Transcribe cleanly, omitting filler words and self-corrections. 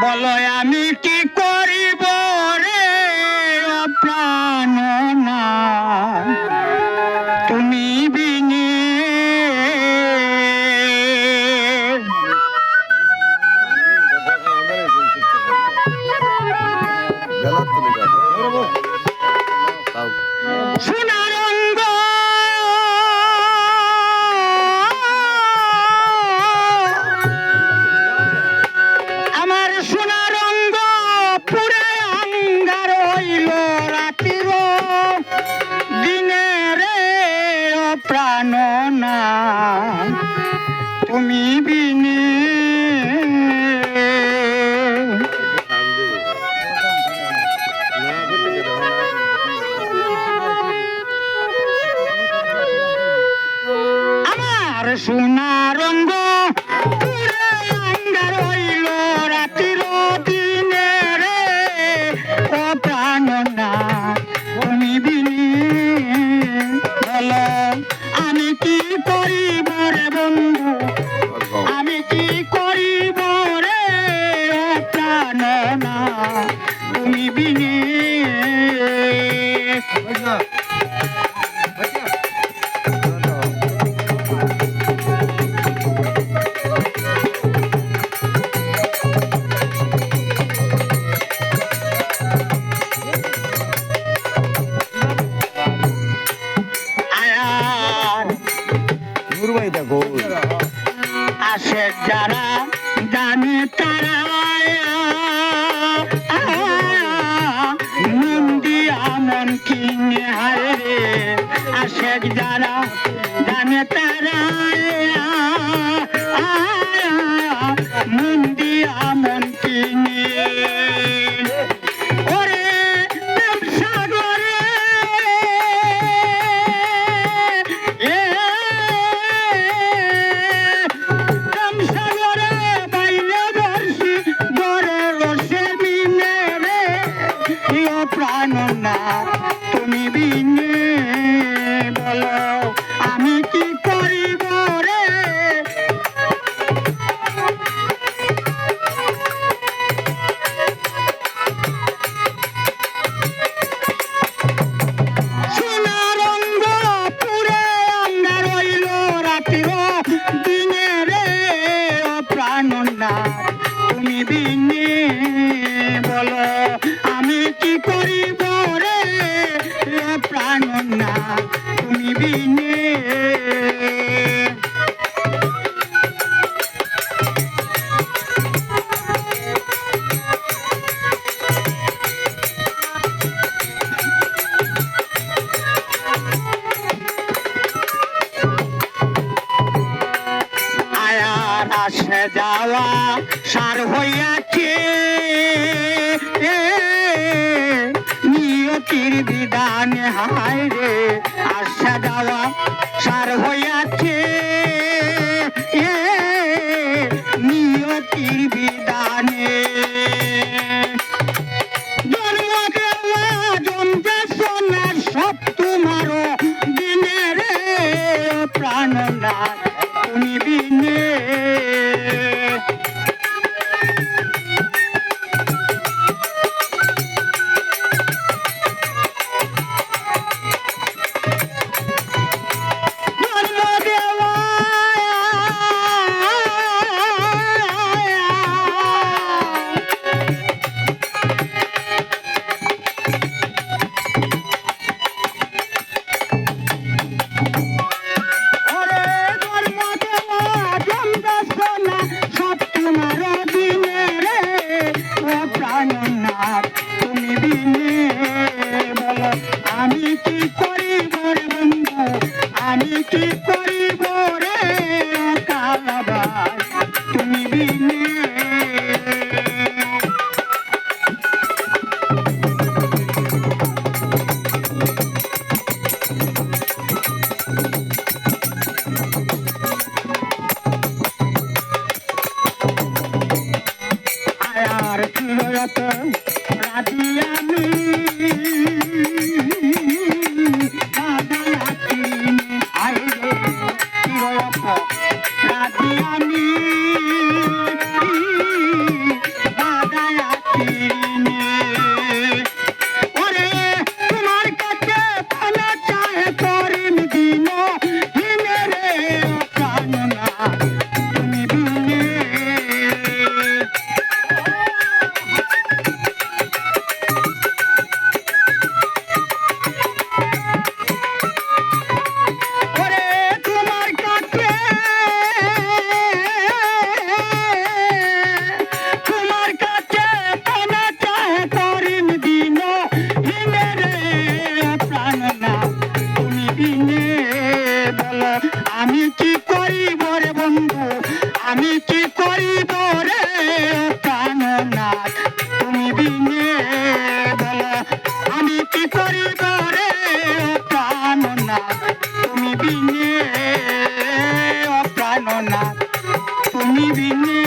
বলো আমি কি করিব রে প্রাণ না তুমি বিনে সোনার অঙ্গ আমার সোনার অঙ্গ পুরে অঙ্গার হইল রাতির দিনে রে প্রাণ না তুমি বিনে আমার সোনার রঙ্গ পুরে অঙ্গার হইল রাতির দিনে রে ও প্রাণ না তুমি বিনে বলো আমি কি করিব রে বন্ধু আমি কি করিব রে ও প্রাণ না তুমি বিনে আসে যারা জানে তারা মন্দি আমন কিনে হায় রে আসে যারা জানে তারা মন্দি আমন কিনে ওরে সাগরে প্রাণ না তুমি বিনে বলো আমি কি করিব রে সোনার অঙ্গ পুরে অঙ্গার হইল রাতির দিনে রে প্রাণ না তুমি বিনে বলো আমি কি করিব রে প্রাণ না তুমি বিনে আয়ার আসে যাওয়া সার হইয়াছে নিয়তির বিধান হায় রে আসা যাওয়া সার হইয়াছে নিয়তির বিধানে জন্ম দেওয়া জমতে সোনা সব তোমারও দিনে রে প্রাণ না তুমি বিনে তুমি বিনে বলো আমি কি করিব রে বন্ধু আমি কি করিব রে কালাবাই তুমি বিনে আয়ার চিরত রাধি আমি দাদা আইরে চিরত রাধি আমি বাদায় আছি নে। ওরে তোমার কাছে পানা চাহে করিম দিন দিনে রে প্রাণনা তুমি বিনে। ওরে তোমার কাছে পানা চাহে করিম দিন দিনে রে প্রাণনা তুমি বিনে। বলো আমি কি করিব রে বন্ধু, আমি কি করিব রে প্রাণনাথ তুমি বিনে। বলো আমি কি করিব রে প্রাণনাথ তুমি বিনে, প্রাণনাথ তুমি বিনে।